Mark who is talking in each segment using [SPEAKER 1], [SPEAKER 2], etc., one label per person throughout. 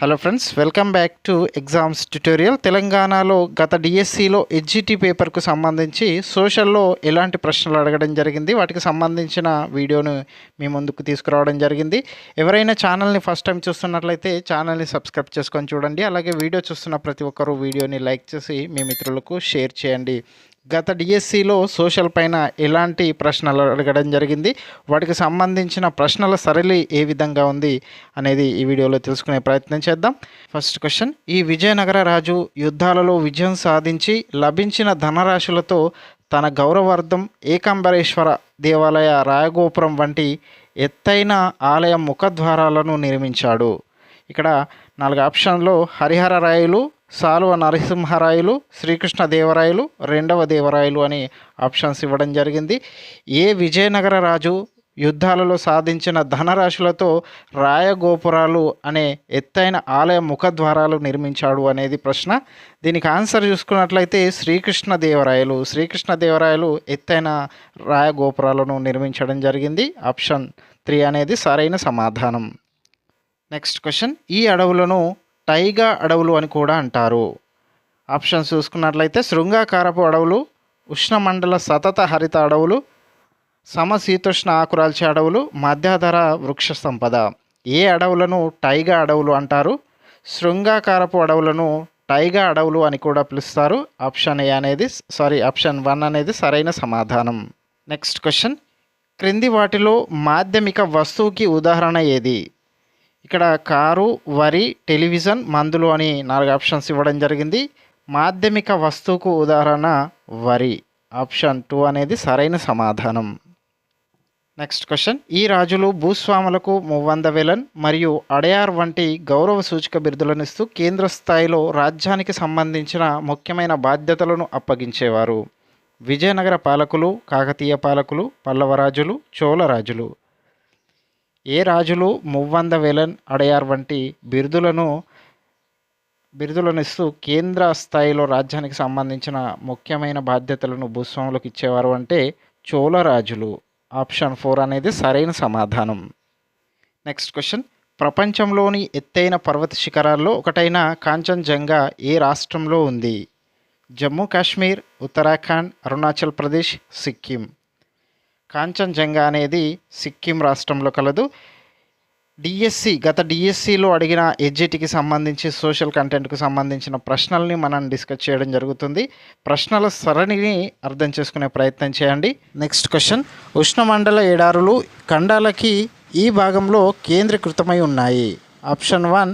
[SPEAKER 1] Hello friends, welcome back to exams tutorial. తెలంగాణలో గత డిఎస్సిలో హెచ్జిటి పేపర్కు సంబంధించి సోషల్లో ఎలాంటి ప్రశ్నలు అడగడం జరిగింది, వాటికి సంబంధించిన వీడియోను మీ ముందుకు తీసుకురావడం జరిగింది. ఎవరైనా ఛానల్ని ఫస్ట్ టైం చూస్తున్నట్లయితే ఛానల్ని సబ్స్క్రైబ్ చేసుకొని చూడండి. అలాగే వీడియో చూస్తున్న ప్రతి ఒక్కరూ వీడియోని లైక్ చేసి మీ మిత్రులకు షేర్ చేయండి. గత డిఎస్సిలో సోషల్ పైన ఎలాంటి ప్రశ్నలు అడగడం జరిగింది, వాటికి సంబంధించిన ప్రశ్నల సరళి ఏ విధంగా ఉంది అనేది ఈ వీడియోలో తెలుసుకునే ప్రయత్నం చేద్దాం. ఫస్ట్ క్వశ్చన్: ఈ విజయనగర రాజు యుద్ధాలలో విజయం సాధించి లభించిన ధనరాశులతో తన గౌరవార్థం ఏకాంబరేశ్వర దేవాలయ రాయగోపురం వంటి ఎత్తైన ఆలయ ముఖద్వారాలను నిర్మించాడు. ఇక్కడ 4 ఆప్షన్లో హరిహర రాయలు, సాలువ నరసింహరాయలు, శ్రీకృష్ణదేవరాయలు, రెండవ దేవరాయలు అని ఆప్షన్స్ ఇవ్వడం జరిగింది. ఏ విజయనగర రాజు యుద్ధాలలో సాధించిన ధనరాశులతో రాయగోపురాలు అనే ఎత్తైన ఆలయ ముఖద్వారాలు నిర్మించాడు అనేది ప్రశ్న. దీనికి ఆన్సర్ చూసుకున్నట్లయితే శ్రీకృష్ణదేవరాయలు ఎత్తైన రాయగోపురాలను నిర్మించడం జరిగింది. ఆప్షన్ 3 అనేది సరైన సమాధానం. నెక్స్ట్ క్వశ్చన్: ఈ అడవులను టైగా అడవులు అని కూడా అంటారు. ఆప్షన్స్ చూసుకున్నట్లయితే శృంగాకారపు అడవులు, ఉష్ణమండల సతత హరిత అడవులు, సమశీతోష్ణ ఆకురాల్చే అడవులు, మధ్యధర వృక్ష సంపద. ఏ అడవులను టైగా అడవులు అంటారు? శృంగాకారపు అడవులను టైగా అడవులు అని కూడా పిలుస్తారు. ఆప్షన్ 1 అనేది సరైన సమాధానం. నెక్స్ట్ క్వశ్చన్: క్రింది వాటిలో మాధ్యమిక వస్తువుకి ఉదాహరణ ఏది? ఇక్కడ కారు, వరి, టెలివిజన్, మందులు అని 4 ఆప్షన్స్ ఇవ్వడం జరిగింది. మాధ్యమిక వస్తువుకు ఉదాహరణ వరి. ఆప్షన్ 2 అనేది సరైన సమాధానం. నెక్స్ట్ క్వశ్చన్: ఈ రాజులు భూస్వాములకు మువ్వందవేలన్ మరియు అడయార్ వంటి గౌరవ సూచక బిరుదులనిస్తూ కేంద్ర స్థాయిలో రాజ్యానికి సంబంధించిన ముఖ్యమైన బాధ్యతలను అప్పగించేవారు. విజయనగర పాలకులు, కాకతీయ పాలకులు, పల్లవ రాజులు, చోళ రాజులు. ఏ రాజులు మువ్వందవేలన్, అడయార్ వంటి బిరుదులనిస్తూ కేంద్ర స్థాయిలో రాజ్యానికి సంబంధించిన ముఖ్యమైన బాధ్యతలను భూస్వాములకు ఇచ్చేవారు అంటే చోళ రాజులు. ఆప్షన్ 4 అనేది సరైన సమాధానం. నెక్స్ట్ క్వశ్చన్: ప్రపంచంలోని ఎత్తైన పర్వత శిఖరాల్లో ఒకటైన కాంచన్జంగా ఏ రాష్ట్రంలో ఉంది? జమ్మూ కాశ్మీర్, ఉత్తరాఖండ్, అరుణాచల్ ప్రదేశ్, సిక్కిం. కాంచన్జంగా అనేది సిక్కిం రాష్ట్రంలో కలదు. గత డిఎస్సిలో అడిగిన హెచ్జిటికి సంబంధించి సోషల్ కంటెంట్కు సంబంధించిన ప్రశ్నల్ని మనం డిస్కస్ చేయడం జరుగుతుంది. ప్రశ్నల సరళిని అర్థం చేసుకునే ప్రయత్నం చేయండి. నెక్స్ట్ క్వశ్చన్: ఉష్ణమండల ఎడారులు ఖండాలకి ఈ భాగంలో కేంద్రీకృతమై ఉన్నాయి. ఆప్షన్ 1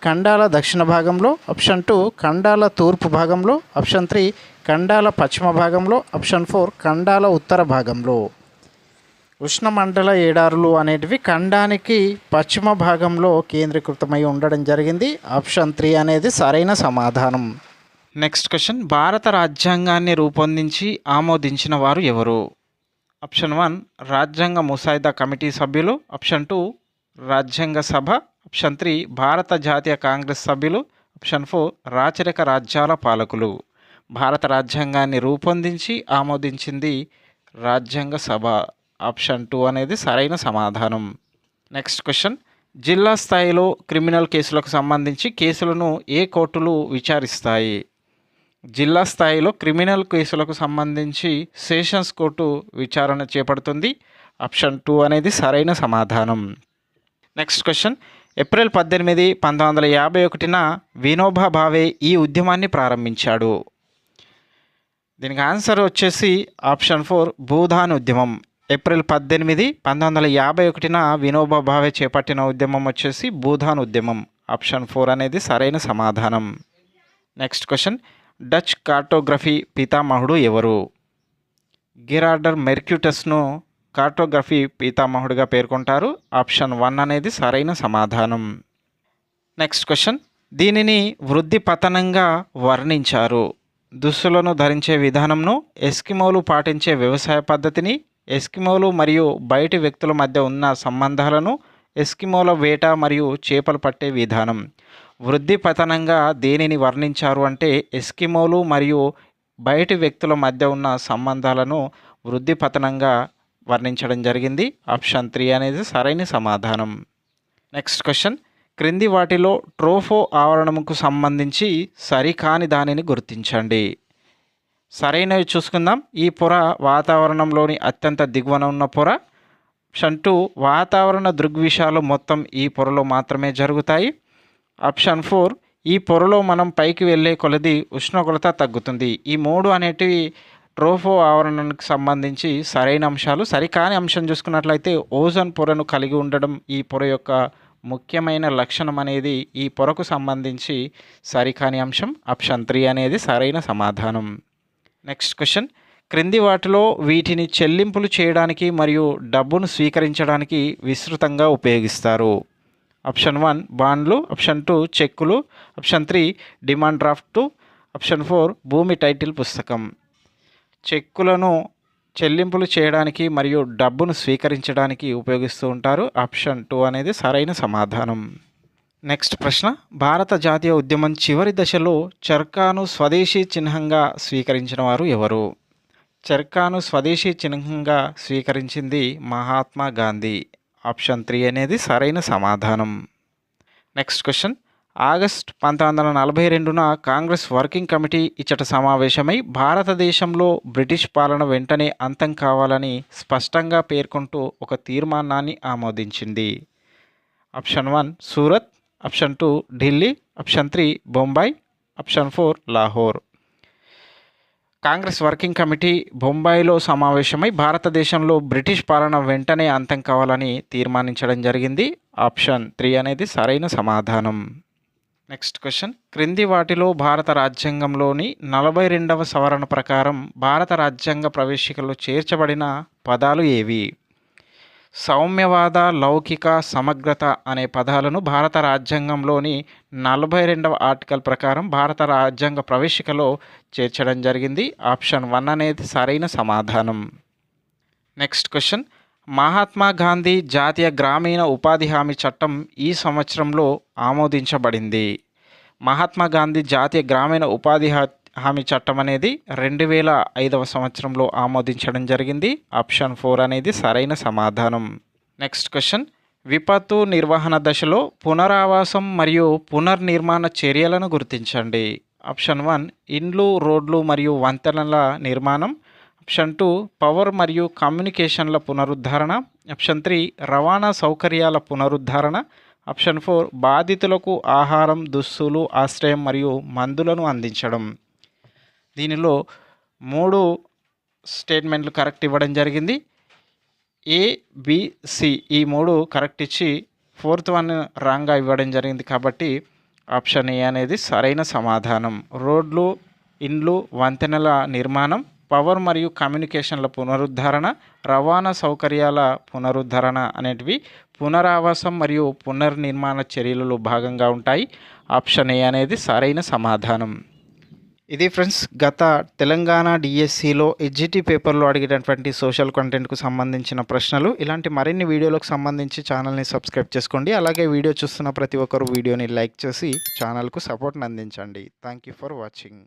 [SPEAKER 1] ఖండాల దక్షిణ భాగంలో, ఆప్షన్ 2 ఖండాల తూర్పు భాగంలో, ఆప్షన్ 3 ఖండాల పశ్చిమ భాగంలో, ఆప్షన్ 4 ఖండాల ఉత్తర భాగంలో. ఉష్ణమండల ఎడారులు అనేటివి ఖండానికి పశ్చిమ భాగంలో కేంద్రీకృతమై ఉండడం జరిగింది. ఆప్షన్ 3 అనేది సరైన సమాధానం. నెక్స్ట్ క్వశ్చన్: భారత రాజ్యాంగాన్ని రూపొందించి ఆమోదించిన వారు ఎవరు? ఆప్షన్ 1 రాజ్యాంగ ముసాయిదా కమిటీ సభ్యులు, ఆప్షన్ 2 రాజ్యాంగ సభ, ఆప్షన్ 3 భారత జాతీయ కాంగ్రెస్ సభ్యులు, ఆప్షన్ 4 రాచరిక రాజ్యాల పాలకులు. భారత రాజ్యాంగాన్ని రూపొందించి ఆమోదించింది రాజ్యాంగ సభ. ఆప్షన్ 2 అనేది సరైన సమాధానం. నెక్స్ట్ క్వశ్చన్: జిల్లా స్థాయిలో క్రిమినల్ కేసులకు సంబంధించి కేసులను ఏ కోర్టులు విచారిస్తాయి? జిల్లా స్థాయిలో క్రిమినల్ కేసులకు సంబంధించి సెషన్స్ కోర్టు విచారణ చేపడుతుంది. ఆప్షన్ 2 అనేది సరైన సమాధానం. నెక్స్ట్ క్వశ్చన్: ఏప్రిల్ 18, 1951న వినోబా భావే ఈ ఉద్యమాన్ని ప్రారంభించాడు. దీనికి ఆన్సర్ వచ్చేసి ఆప్షన్ 4 భూదాన్ ఉద్యమం. ఏప్రిల్ 18, 1951న వినోబా భావే చేపట్టిన ఉద్యమం వచ్చేసి భూదాన్ ఉద్యమం. ఆప్షన్ 4 అనేది సరైన సమాధానం. నెక్స్ట్ క్వశ్చన్: డచ్ కార్టోగ్రఫీ పితామహుడు ఎవరు? గిరార్డర్ మెర్క్యూటస్ను కార్టోగ్రఫీ పితామహుడిగా పేర్కొంటారు. ఆప్షన్ 1 అనేది సరైన సమాధానం. నెక్స్ట్ క్వశ్చన్: దీనిని వృద్ధి పతనంగా వర్ణించారు. దుస్తులను ధరించే విధానంను, ఎస్కిమోలు పాటించే వ్యవసాయ పద్ధతిని, ఎస్కిమోలు మరియు బయటి వ్యక్తుల మధ్య ఉన్న సంబంధాలను, ఎస్కిమోల వేట మరియు చేపలు పట్టే విధానం. వృద్ధి పతనంగా దేనిని వర్ణించారు అంటే ఎస్కిమోలు మరియు బయటి వ్యక్తుల మధ్య ఉన్న సంబంధాలను వృద్ధి పతనంగా వర్ణించడం జరిగింది. ఆప్షన్ 3 అనేది సరైన సమాధానం. నెక్స్ట్ క్వశ్చన్: క్రింది వాటిలో ట్రోఫో ఆవరణముకు సంబంధించి సరికాని దానిని గుర్తించండి. సరైనవి చూసుకుందాం. ఈ పొర వాతావరణంలోని అత్యంత దిగువన ఉన్న పొర. ఆప్షన్ 2 వాతావరణ దృగ్విషయాలు మొత్తం ఈ పొరలో మాత్రమే జరుగుతాయి. ఆప్షన్ 4 ఈ పొరలో మనం పైకి వెళ్ళే కొలది ఉష్ణోగ్రత తగ్గుతుంది. ఈ 3 అనేటివి ట్రోఫో ఆవరణానికి సంబంధించి సరైన అంశాలు. సరికాని అంశం చూసుకున్నట్లయితే ఓజోన్ పొరను కలిగి ఉండడం ఈ పొర యొక్క ముఖ్యమైన లక్షణం అనేది ఈ పొరకు సంబంధించి సరికాని అంశం. ఆప్షన్ 3 అనేది సరైన సమాధానం. Next question. క్రింది వాటిలో వీటిని చెల్లింపులు చేయడానికి మరియు డబ్బును స్వీకరించడానికి విస్తృతంగా ఉపయోగిస్తారు. ఆప్షన్ 1 బాండ్లు, ఆప్షన్ 2 చెక్కులు, ఆప్షన్ 3 డిమాండ్ డ్రాఫ్ట్, ఆప్షన్ 4 భూమి టైటిల్ పుస్తకం. చెక్కులను చెల్లింపులు చేయడానికి మరియు డబ్బును స్వీకరించడానికి ఉపయోగిస్తూ ఉంటారు. ఆప్షన్ 2 అనేది సరైన సమాధానం. నెక్స్ట్ ప్రశ్న. భారత జాతీయ ఉద్యమం చివరి దశలో చర్కాను స్వదేశీ చిహ్నంగా స్వీకరించిన వారు ఎవరు? చర్కాను స్వదేశీ చిహ్నంగా స్వీకరించింది మహాత్మా గాంధీ. ఆప్షన్ 3 అనేది సరైన సమాధానం. Next question. ఆగస్ట్ 1942న కాంగ్రెస్ వర్కింగ్ కమిటీ ఇచ్చట సమావేశమై భారతదేశంలో బ్రిటిష్ పాలన వెంటనే అంతం కావాలని స్పష్టంగా పేర్కొంటూ ఒక తీర్మానాన్ని ఆమోదించింది. Option 1 Surat, option 2 Delhi, option 3 Bombay, option 4 Lahore. Congress working committee బొంబాయిలో సమావేశమై భారతదేశంలో బ్రిటిష్ పాలన వెంటనే అంతం కావాలని తీర్మానించడం జరిగింది. ఆప్షన్ 3 అనేది సరైన సమాధానం. Next question. క్రింది వాటిలో భారత రాజ్యాంగంలోని 42వ సవరణ ప్రకారం భారత రాజ్యాంగ ప్రవేశికలో చేర్చబడిన పదాలు ఏవి? సౌమ్యవాద, లౌకిక, సమగ్రత అనే పదాలను భారత రాజ్యాంగంలోని 42వ ఆర్టికల్ ప్రకారం భారత రాజ్యాంగ ప్రవేశికలో చేర్చడం జరిగింది. ఆప్షన్ 1 అనేది సరైన సమాధానం. Next question. మహాత్మా గాంధీ జాతీయ గ్రామీణ ఉపాధి హామీ చట్టం ఈ సంవత్సరంలో ఆమోదించబడింది. మహాత్మా గాంధీ జాతీయ గ్రామీణ ఉపాధి హామీ చట్టం అనేది 2005వ సంవత్సరంలో ఆమోదించడం జరిగింది. ఆప్షన్ 4 అనేది సరైన సమాధానం. Next question. విపత్తు నిర్వహణ దశలో పునరావాసం మరియు పునర్నిర్మాణ చర్యలను గుర్తించండి. ఆప్షన్ 1 ఇండ్లు, రోడ్లు మరియు వంతెనల నిర్మాణం, ఆప్షన్ 2 పవర్ మరియు కమ్యూనికేషన్ల పునరుద్ధరణ, ఆప్షన్ 3 రవాణా సౌకర్యాల పునరుద్ధరణ, ఆప్షన్ 4 బాధితులకు ఆహారం, దుస్తులు, ఆశ్రయం మరియు మందులను అందించడం. దీనిలో 3 స్టేట్మెంట్లు కరెక్ట్ ఇవ్వడం జరిగింది. ఏ, బి, సి ఈ 3 కరెక్ట్ ఇచ్చి 4th వన్ రాంగ్గా ఇవ్వడం జరిగింది. కాబట్టి ఆప్షన్ ఏ అనేది సరైన సమాధానం. రోడ్లు, ఇండ్లు, వంతెనల నిర్మాణం, పవర్ మరియు కమ్యూనికేషన్ల పునరుద్ధరణ, రవాణా సౌకర్యాల పునరుద్ధరణ అనేటివి పునరావాసం మరియు పునర్నిర్మాణ చర్యలలో భాగంగా ఉంటాయి. ఆప్షన్ ఏ అనేది సరైన సమాధానం. ఇది ఫ్రెండ్స్ గత తెలంగాణ డిఎస్సిలో ఎడ్జిటి పేపర్లో అడిగేటటువంటి సోషల్ కంటెంట్కు సంబంధించిన ప్రశ్నలు. ఇలాంటి మరిన్ని వీడియోలకు సంబంధించి ఛానల్ని సబ్స్క్రైబ్ చేసుకోండి. అలాగే వీడియో చూస్తున్న ప్రతి ఒక్కరు వీడియోని లైక్ చేసి ఛానల్కు సపోర్ట్ని అందించండి. Thank you for watching.